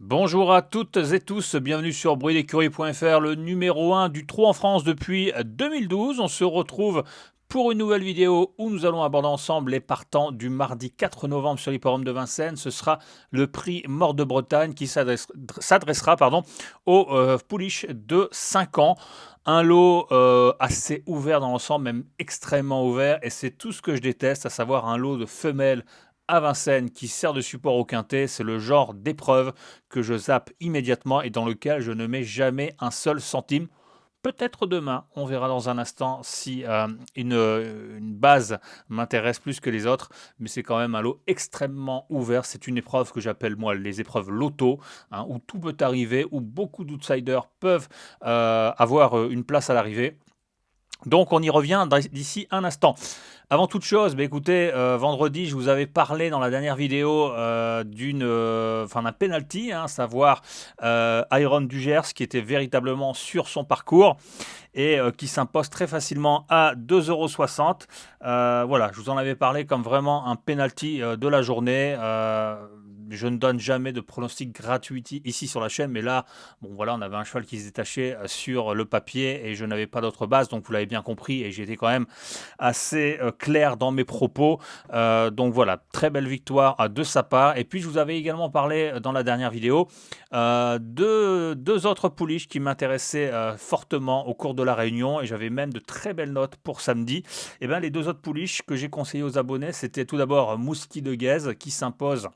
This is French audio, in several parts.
Bonjour à toutes et tous, bienvenue sur bruitdécurie.fr, le numéro 1 du trot en France depuis 2012. On se retrouve pour une nouvelle vidéo où nous allons aborder ensemble les partants du mardi 4 novembre sur l'hippodrome de Vincennes. Ce sera le prix Mort de Bretagne qui s'adressera aux pouliches de 5 ans. Un lot assez ouvert dans l'ensemble, même extrêmement ouvert, et c'est tout ce que je déteste, à savoir un lot de femelles à Vincennes qui sert de support au quintet. C'est le genre d'épreuve que je zappe immédiatement et dans lequel je ne mets jamais un seul centime. Peut-être demain, on verra dans un instant si une base m'intéresse plus que les autres, mais c'est quand même un lot extrêmement ouvert. C'est une épreuve que j'appelle moi les épreuves loto, hein, où tout peut arriver, où beaucoup d'outsiders peuvent avoir une place à l'arrivée. Donc on y revient d'ici un instant. Avant toute chose, écoutez, vendredi, je vous avais parlé dans la dernière vidéo d'un penalty, hein, à savoir Iron Dugers, qui était véritablement sur son parcours et qui s'impose très facilement à 2,60 €. Voilà, je vous en avais parlé comme vraiment un penalty de la journée. Je ne donne jamais de pronostic gratuit ici sur la chaîne, mais là, bon voilà, on avait un cheval qui se détachait sur le papier et je n'avais pas d'autre base, donc vous l'avez bien compris et j'étais quand même assez clair dans mes propos. Donc voilà, très belle victoire de sa part. Et puis je vous avais également parlé dans la dernière vidéo de deux autres pouliches qui m'intéressaient fortement au cours de la réunion et j'avais même de très belles notes pour samedi. Et bien les deux autres pouliches que j'ai conseillées aux abonnés, c'était tout d'abord Mouski de Guèze qui s'impose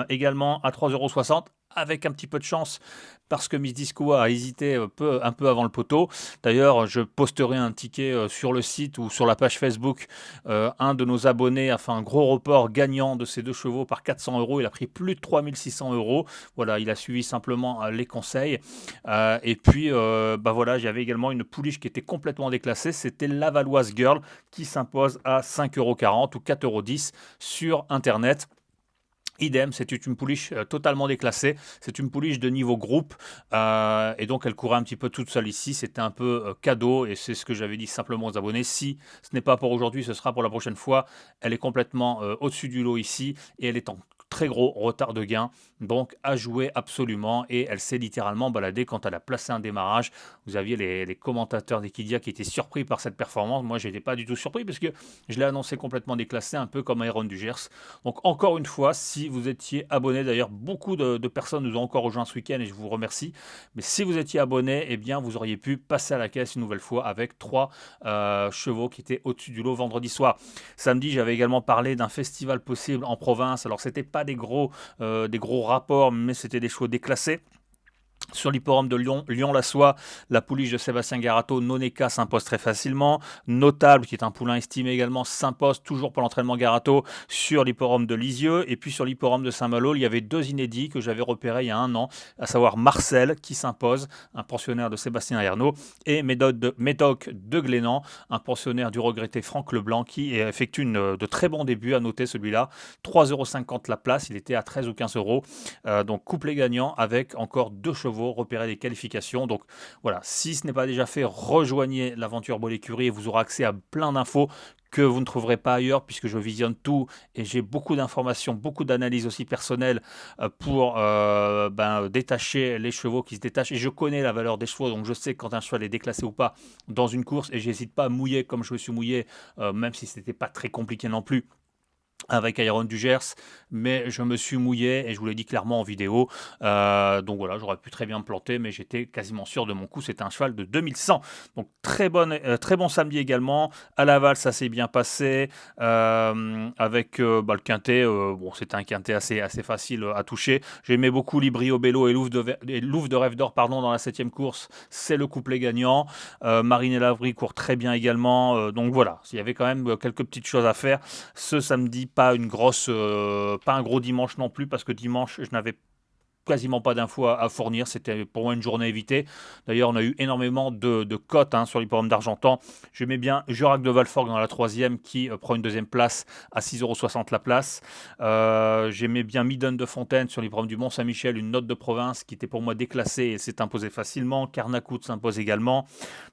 également à 3,60 € avec un petit peu de chance parce que Miss Disco a hésité un peu avant le poteau. D'ailleurs, je posterai un ticket sur le site ou sur la page Facebook. Un de nos abonnés a fait un gros report gagnant de ces deux chevaux par 400 €. Il a pris plus de 3600 €. Voilà, il a suivi simplement les conseils. Et puis, voilà, j'avais également une pouliche qui était complètement déclassée. C'était la Valoise Girl qui s'impose à 5,40 € ou 4,10 € sur Internet. Idem, c'était une pouliche totalement déclassée. C'est une pouliche de niveau groupe. Et donc, elle courait un petit peu toute seule ici. C'était un peu cadeau. Et c'est ce que j'avais dit simplement aux abonnés. Si ce n'est pas pour aujourd'hui, ce sera pour la prochaine fois. Elle est complètement au-dessus du lot ici. Et elle est en très gros retard de gain. Donc, à jouer absolument. Et elle s'est littéralement baladée quand elle a placé un démarrage. Vous aviez les commentateurs d'Equidia qui étaient surpris par cette performance. Moi, je n'étais pas du tout surpris parce que je l'ai annoncé complètement déclassé, un peu comme Iron Dugers. Donc, encore une fois, si vous étiez abonné, d'ailleurs, beaucoup de personnes nous ont encore rejoint ce week-end et je vous remercie. Mais si vous étiez abonné, eh bien, vous auriez pu passer à la caisse une nouvelle fois avec 3 chevaux qui étaient au-dessus du lot vendredi soir. Samedi, j'avais également parlé d'un festival possible en province. Alors, c'était pas des gros rapports, mais c'était des chevaux déclassés. Sur l'hippodrome de Lyon, Lyon-la-Soie, la pouliche de Sébastien Garato, Noneka s'impose très facilement. Notable, qui est un poulain estimé également, s'impose toujours pour l'entraînement Garato sur l'hippodrome de Lisieux. Et puis sur l'hippodrome de Saint-Malo, il y avait deux inédits que j'avais repérés il y a un an, à savoir Marcel, qui s'impose, un pensionnaire de Sébastien Ernaud, et Médoc de Glénan, un pensionnaire du regretté Franck Leblanc, qui effectue de très bons débuts, à noter celui-là. 3,50 € la place, il était à 13 ou 15 €. Donc couplet gagnant avec encore deux chevaux repérer des qualifications. Donc voilà, si ce n'est pas déjà fait, rejoignez l'aventure Boll Écurie et vous aurez accès à plein d'infos que vous ne trouverez pas ailleurs puisque je visionne tout et j'ai beaucoup d'informations, beaucoup d'analyses aussi personnelles pour détacher les chevaux qui se détachent. Et je connais la valeur des chevaux, donc je sais quand un cheval est déclassé ou pas dans une course et j'hésite pas à mouiller comme je me suis mouillé, même si ce n'était pas très compliqué non plus avec Iron Dugers, mais je me suis mouillé et je vous l'ai dit clairement en vidéo. Donc voilà, j'aurais pu très bien me planter, mais j'étais quasiment sûr de mon coup. C'était un cheval de 2100. Donc très bon samedi également. À Laval, ça s'est bien passé avec le quintet. Bon, c'était un quintet assez facile à toucher. J'aimais beaucoup Librio Bello et Louvre de Rêve d'Or dans la 7e course. C'est le couplet gagnant. Marine et Lavry courent très bien également. Donc voilà, il y avait quand même quelques petites choses à faire ce samedi. Pas un gros dimanche non plus, parce que dimanche, je n'avais quasiment pas d'infos à fournir. C'était pour moi une journée évitée. D'ailleurs, on a eu énormément de cotes sur l'hippodrome d'Argentan. J'aimais bien Jurac de Valforg dans la 3e qui prend une 2e place à 6,60 € la place. J'aimais bien Midden de Fontaine sur l'hippodrome du Mont-Saint-Michel, une note de province qui était pour moi déclassée et s'est imposée facilement. Carnacout s'impose également.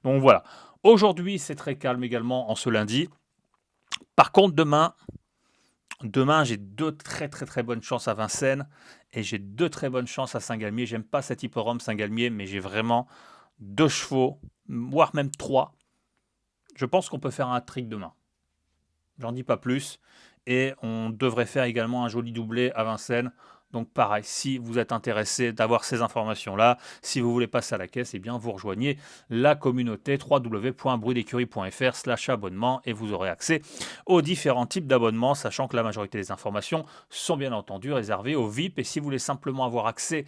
Donc voilà. Aujourd'hui, c'est très calme également en ce lundi. Par contre, demain, Demain, j'ai 2 très, très, très bonnes chances à Vincennes et j'ai 2 très bonnes chances à Saint-Galmier. J'aime pas cet hippodrome Saint-Galmier, mais j'ai vraiment 2 chevaux, voire même 3. Je pense qu'on peut faire un trick demain. J'en dis pas plus. Et on devrait faire également un joli doublé à Vincennes. Donc pareil, si vous êtes intéressé d'avoir ces informations-là, si vous voulez passer à la caisse, eh bien vous rejoignez la communauté www.bruitdécurie.fr/abonnement et vous aurez accès aux différents types d'abonnements, sachant que la majorité des informations sont bien entendu réservées aux VIP. Et si vous voulez simplement avoir accès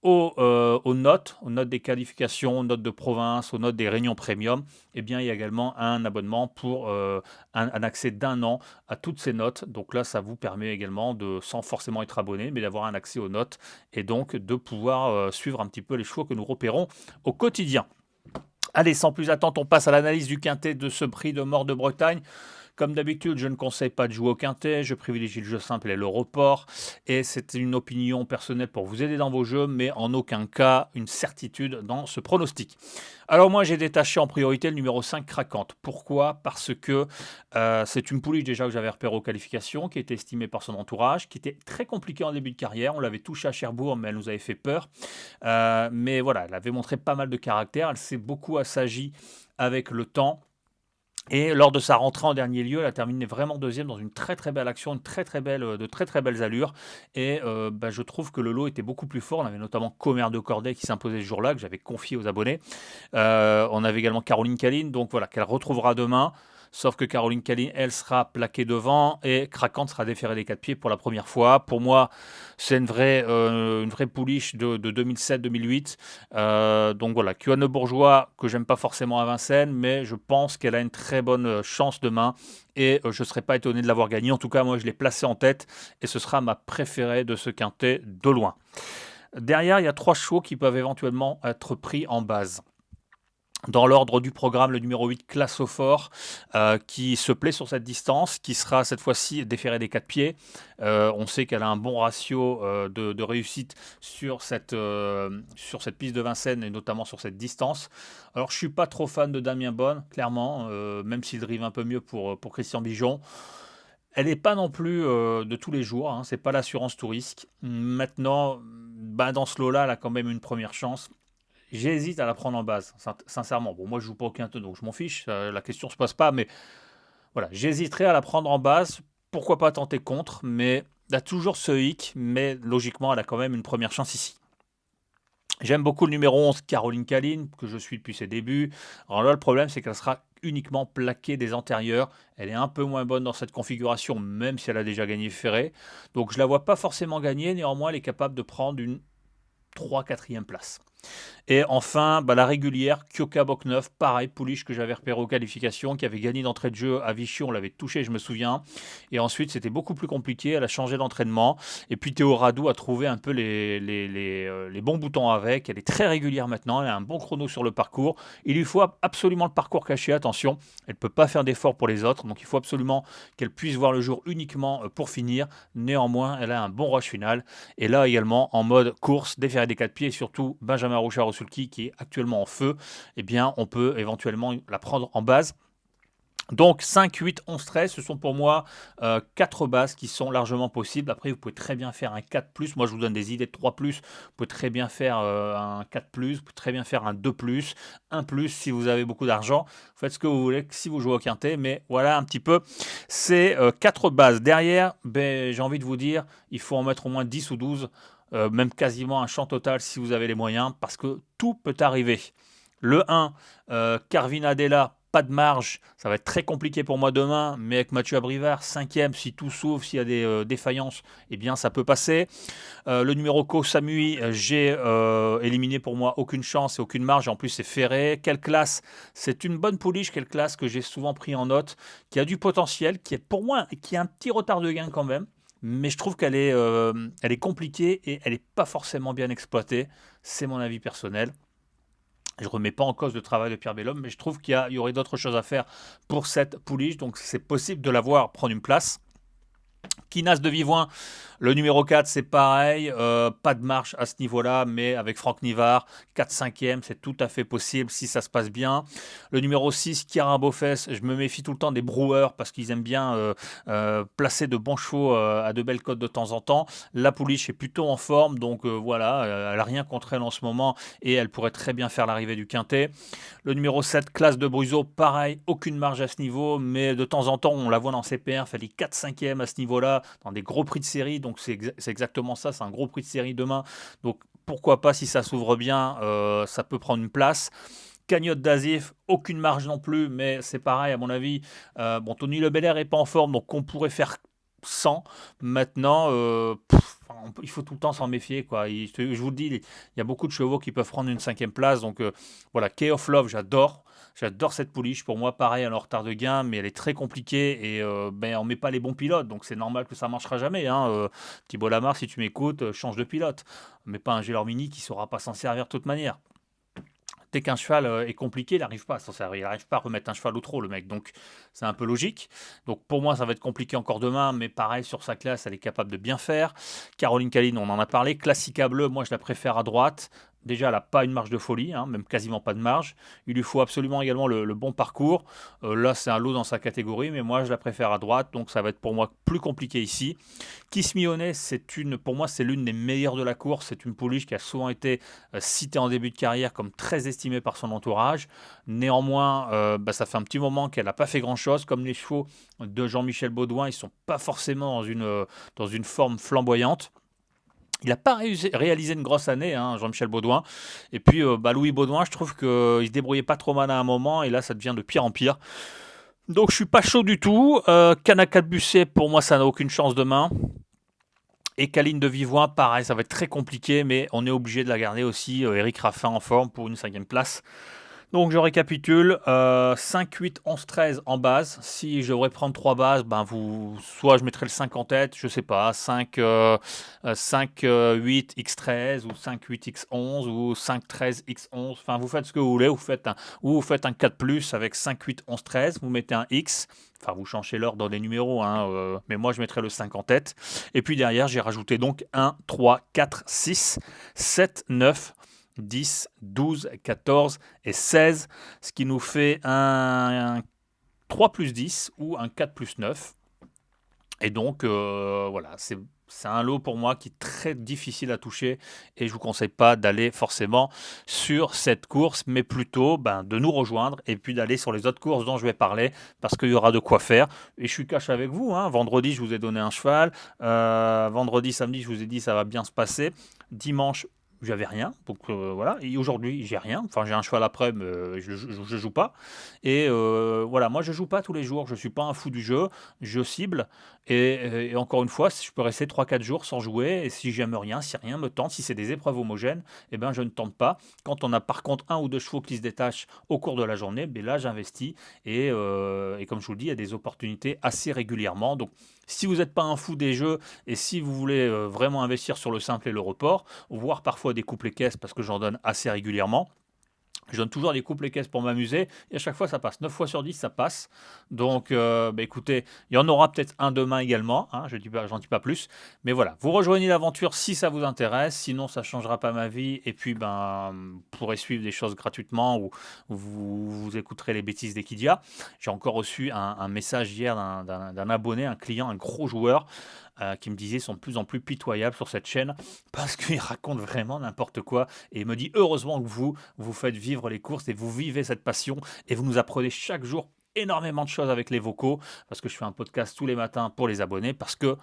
aux notes des qualifications, aux notes de province, aux notes des réunions premium, eh bien, il y a également un abonnement pour un accès d'1 an à toutes ces notes. Donc là, ça vous permet également de, sans forcément être abonné, mais d'avoir un accès aux notes et donc de pouvoir suivre un petit peu les chevaux que nous repérons au quotidien. Allez, sans plus attendre, on passe à l'analyse du quintet de ce prix de Mort de Bretagne. Comme d'habitude, je ne conseille pas de jouer au quintet, je privilégie le jeu simple et le report, et c'est une opinion personnelle pour vous aider dans vos jeux, mais en aucun cas une certitude dans ce pronostic. Alors moi, j'ai détaché en priorité le numéro 5, Craquante. Pourquoi? Parce que c'est une pouliche déjà que j'avais repérée aux qualifications, qui était estimée par son entourage, qui était très compliquée en début de carrière. On l'avait touchée à Cherbourg, mais elle nous avait fait peur. Mais voilà, elle avait montré pas mal de caractère, elle s'est beaucoup assagie avec le temps. Et lors de sa rentrée en dernier lieu, elle a terminé vraiment deuxième dans une très très belle action, de très très belles allures. Et je trouve que le lot était beaucoup plus fort. On avait notamment Commère de Corday qui s'imposait ce jour-là, que j'avais confié aux abonnés. On avait également Caroline Caline, donc voilà, qu'elle retrouvera demain. Sauf que Caroline Caline, elle sera plaquée devant et Craquante sera déférée des 4 pieds pour la première fois. Pour moi, c'est une vraie pouliche de 2007-2008. Donc voilà, Cuane Bourgeois, que j'aime pas forcément à Vincennes, mais je pense qu'elle a une très bonne chance demain et je ne serais pas étonné de l'avoir gagnée. En tout cas, moi, je l'ai placée en tête et ce sera ma préférée de ce quintet de loin. Derrière, il y a 3 chevaux qui peuvent éventuellement être pris en base. Dans l'ordre du programme, le numéro 8, Classe au Fort, qui se plaît sur cette distance, qui sera cette fois-ci déféré des 4 pieds. On sait qu'elle a un bon ratio de réussite sur cette piste de Vincennes et notamment sur cette distance. Alors je ne suis pas trop fan de Damien Bonne, clairement, même s'il drive un peu mieux pour Christian Bijon. Elle n'est pas non plus de tous les jours, hein, c'est pas l'assurance tout risque. Maintenant, dans ce lot-là, elle a quand même une première chance. J'hésite à la prendre en base, sincèrement. Bon, moi, je joue pas au quintet, donc je m'en fiche. La question se pose pas, mais voilà, j'hésiterai à la prendre en base. Pourquoi pas tenter contre, mais il a toujours ce hic, mais logiquement, elle a quand même une première chance ici. J'aime beaucoup le numéro 11, Caroline Caline, que je suis depuis ses débuts. Alors là, le problème, c'est qu'elle sera uniquement plaquée des antérieurs. Elle est un peu moins bonne dans cette configuration, même si elle a déjà gagné Ferré. Donc, je la vois pas forcément gagner. Néanmoins, elle est capable de prendre une 3-4e place. Et enfin, la régulière, Kyoka Bokneuf, pareil, pouliche que j'avais repéré aux qualifications, qui avait gagné d'entrée de jeu à Vichy, on l'avait touché, je me souviens. Et ensuite, c'était beaucoup plus compliqué, elle a changé d'entraînement. Et puis Théo Radou a trouvé un peu les bons boutons avec. Elle est très régulière maintenant, elle a un bon chrono sur le parcours. Il lui faut absolument le parcours caché, attention, elle ne peut pas faire d'efforts pour les autres, donc il faut absolument qu'elle puisse voir le jour uniquement pour finir. Néanmoins, elle a un bon rush final. Et là également, en mode course, déféré des 4 pieds, et surtout Benjamin Rouchard-Osulki qui est actuellement en feu, eh bien on peut éventuellement la prendre en base. Donc 5, 8, 11, 13, ce sont pour moi 4 bases qui sont largement possibles. Après, vous pouvez très bien faire un 4+. Moi, je vous donne des idées de 3+. Vous pouvez très bien faire un 4+. Vous pouvez très bien faire un 2+. 1+, si vous avez beaucoup d'argent. Vous faites ce que vous voulez si vous jouez au quintet. Mais voilà un petit peu ces 4 bases. Derrière, j'ai envie de vous dire, il faut en mettre au moins 10 ou 12. Même quasiment un champ total si vous avez les moyens. Parce que tout peut arriver. Le 1, Carvin Adela, pas de marge, ça va être très compliqué pour moi demain, mais avec Mathieu Abrivard, 5e, si tout s'ouvre, s'il y a des défaillances, eh bien ça peut passer. Le numéro Co, Samui, j'ai éliminé pour moi aucune chance et aucune marge, et en plus c'est Ferré. Quelle classe? C'est une bonne pouliche, quelle classe que j'ai souvent pris en note, qui a du potentiel, qui est pour moi, qui a un petit retard de gain quand même, mais je trouve qu'elle est, elle est compliquée et elle n'est pas forcément bien exploitée, c'est mon avis personnel. Je ne remets pas en cause le travail de Pierre Bellhomme, mais je trouve qu'il y aurait d'autres choses à faire pour cette pouliche. Donc c'est possible de la voir prendre une place. Kinas de Vivoin, le numéro 4, c'est pareil, pas de marche à ce niveau-là, mais avec Franck Nivard, 4-5e, c'est tout à fait possible si ça se passe bien. Le numéro 6, Chiara Beaufès, je me méfie tout le temps des broueurs parce qu'ils aiment bien placer de bons chevaux à de belles cotes de temps en temps. La Pouliche est plutôt en forme, donc voilà, elle n'a rien contre elle en ce moment et elle pourrait très bien faire l'arrivée du Quintet. Le numéro 7, Classe de Bruzo, pareil, aucune marge à ce niveau, mais de temps en temps, on la voit dans CPR, fait les 4-5e à ce niveau-là, dans des gros prix de série, donc c'est exactement ça, c'est un gros prix de série demain, donc pourquoi pas, si ça s'ouvre bien, ça peut prendre une place. Cagnotte d'Azif, aucune marge non plus, mais c'est pareil à mon avis. Bon, Tony Lebelair n'est pas en forme, donc on pourrait faire 100. Maintenant, il faut tout le temps s'en méfier, quoi. Je vous le dis, il y a beaucoup de chevaux qui peuvent prendre une 5e place. Donc voilà, Key of Love, j'adore. J'adore cette pouliche. Pour moi, pareil, elle est en retard de gain, mais elle est très compliquée et ben, on met pas les bons pilotes. Donc c'est normal que ça marchera jamais, hein. Thibault Lamar, si tu m'écoutes, change de pilote. Mais pas un Gelormini qui ne saura pas s'en servir de toute manière. Dès qu'un cheval est compliqué, il n'arrive pas à s'en servir. Il n'arrive pas à remettre un cheval au trot, le mec. Donc, c'est un peu logique. Donc, pour moi, ça va être compliqué encore demain. Mais pareil, sur sa classe, elle est capable de bien faire. Caroline Caline, on en a parlé. Classica Bleu, moi, je la préfère à droite. Déjà, elle n'a pas une marge de folie, hein, même quasiment pas de marge. Il lui faut absolument également le bon parcours. Là, c'est un lot dans sa catégorie, mais moi, je la préfère à droite. Donc, ça va être pour moi plus compliqué ici. Kiss Me Honey, pour moi, c'est l'une des meilleures de la course. C'est une pouliche qui a souvent été citée en début de carrière comme très estimée par son entourage. Néanmoins, ça fait un petit moment qu'elle n'a pas fait grand-chose. Comme les chevaux de Jean-Michel Baudouin, ils ne sont pas forcément dans une forme flamboyante. Il n'a pas réalisé une grosse année, hein, Jean-Michel Baudouin. Et puis, Louis Baudouin, je trouve qu'il se débrouillait pas trop mal à un moment. Et là, ça devient de pire en pire. Donc, je suis pas chaud du tout. Kanaka de Busset, pour moi, ça n'a aucune chance demain. Et Caline de Vivoin, pareil, ça va être très compliqué, mais on est obligé de la garder aussi. Eric Raffin en forme pour une 5e place. Donc je récapitule, 5, 8, 11, 13 en base. Si je devrais prendre 3 bases, soit je mettrai le 5 en tête, je sais pas, 5, 8, X13 ou 5, 8, X11 ou 5, 13, X11. Enfin, vous faites ce que vous voulez, vous faites un 4+, avec 5, 8, 11, 13, vous mettez un X. Enfin, vous changez l'ordre des numéros, hein, mais moi je mettrai le 5 en tête. Et puis derrière, j'ai rajouté donc 1, 3, 4, 6, 7, 9, 10, 12, 14 et 16, ce qui nous fait un 3 plus 10 ou un 4 plus 9. Et donc, voilà, c'est un lot pour moi qui est très difficile à toucher et je ne vous conseille pas d'aller forcément sur cette course, mais plutôt de nous rejoindre et puis d'aller sur les autres courses dont je vais parler parce qu'il y aura de quoi faire. Et je suis cash avec vous, hein. Vendredi, je vous ai donné un cheval. Vendredi, samedi, je vous ai dit ça va bien se passer. Dimanche, j'avais rien, donc voilà. Et aujourd'hui, j'ai rien. Enfin, j'ai un cheval après, mais je joue pas. Et voilà, moi, je joue pas tous les jours. Je suis pas un fou du jeu. Je cible. Et encore une fois, je peux rester 3-4 jours sans jouer. Et si j'aime rien, si rien me tente, si c'est des épreuves homogènes, eh ben, je ne tente pas. Quand on a par contre un ou deux chevaux qui se détachent au cours de la journée, ben là, j'investis. Et comme je vous le dis, il y a des opportunités assez régulièrement. Donc, si vous n'êtes pas un fou des jeux et si vous voulez vraiment investir sur le simple et le report, voire parfois des couples et caisses parce que j'en donne assez régulièrement. Je donne toujours des couples et caisses pour m'amuser et à chaque fois ça passe. 9 fois sur 10 ça passe. Donc écoutez, il y en aura peut-être un demain également, hein, j'en dis pas plus. Mais voilà, vous rejoignez l'aventure si ça vous intéresse, sinon ça ne changera pas ma vie. Et puis vous pourrez suivre des choses gratuitement ou vous écouterez les bêtises d'Equidia. J'ai encore reçu un message hier d'un abonné, un client, un gros joueur qui me disait sont de plus en plus pitoyables sur cette chaîne parce qu'il raconte vraiment n'importe quoi et il me dit heureusement que vous faites vivre les courses et vous vivez cette passion et vous nous apprenez chaque jour énormément de choses avec les vocaux parce que je fais un podcast tous les matins pour les abonnés parce que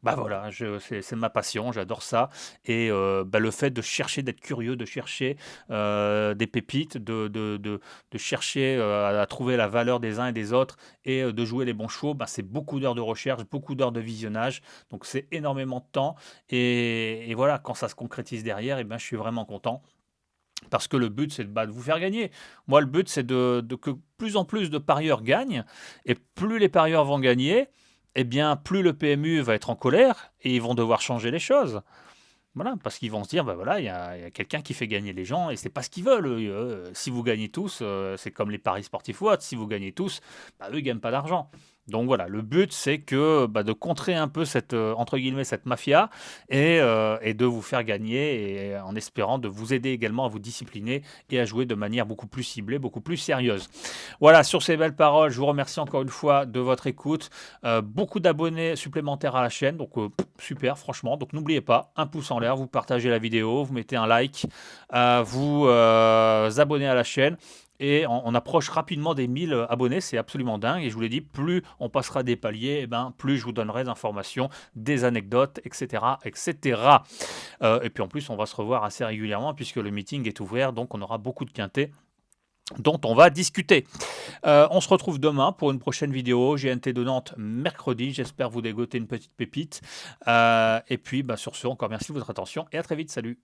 voilà, c'est ma passion, j'adore ça. Et le fait de chercher, d'être curieux, de chercher des pépites, de chercher à trouver la valeur des uns et des autres et de jouer les bons chevaux, c'est beaucoup d'heures de recherche, beaucoup d'heures de visionnage. Donc c'est énormément de temps. Et voilà, quand ça se concrétise derrière, je suis vraiment content. Parce que le but, c'est de vous faire gagner. Moi, le but, c'est que plus en plus de parieurs gagnent. Et plus les parieurs vont gagner, plus le PMU va être en colère et ils vont devoir changer les choses. Voilà, parce qu'ils vont se dire, il y a quelqu'un qui fait gagner les gens et c'est pas ce qu'ils veulent. Si vous gagnez tous, c'est comme les paris sportifs ou autres, si vous gagnez tous, eux, ils gagnent pas d'argent. Donc voilà, le but c'est que de contrer un peu cette entre guillemets cette mafia et de vous faire gagner et en espérant de vous aider également à vous discipliner et à jouer de manière beaucoup plus ciblée, beaucoup plus sérieuse. Voilà, sur ces belles paroles, je vous remercie encore une fois de votre écoute. Beaucoup d'abonnés supplémentaires à la chaîne, donc super, franchement. Donc n'oubliez pas, un pouce en l'air, vous partagez la vidéo, vous mettez un like, vous abonnez à la chaîne. Et on approche rapidement des 1000 abonnés, c'est absolument dingue. Et je vous l'ai dit, plus on passera des paliers, plus je vous donnerai des informations, des anecdotes, etc. etc. Et puis en plus, on va se revoir assez régulièrement puisque le meeting est ouvert, donc on aura beaucoup de quintés dont on va discuter. On se retrouve demain pour une prochaine vidéo. GNT de Nantes mercredi. J'espère vous dégoter une petite pépite. Et puis sur ce, encore merci de votre attention et à très vite. Salut.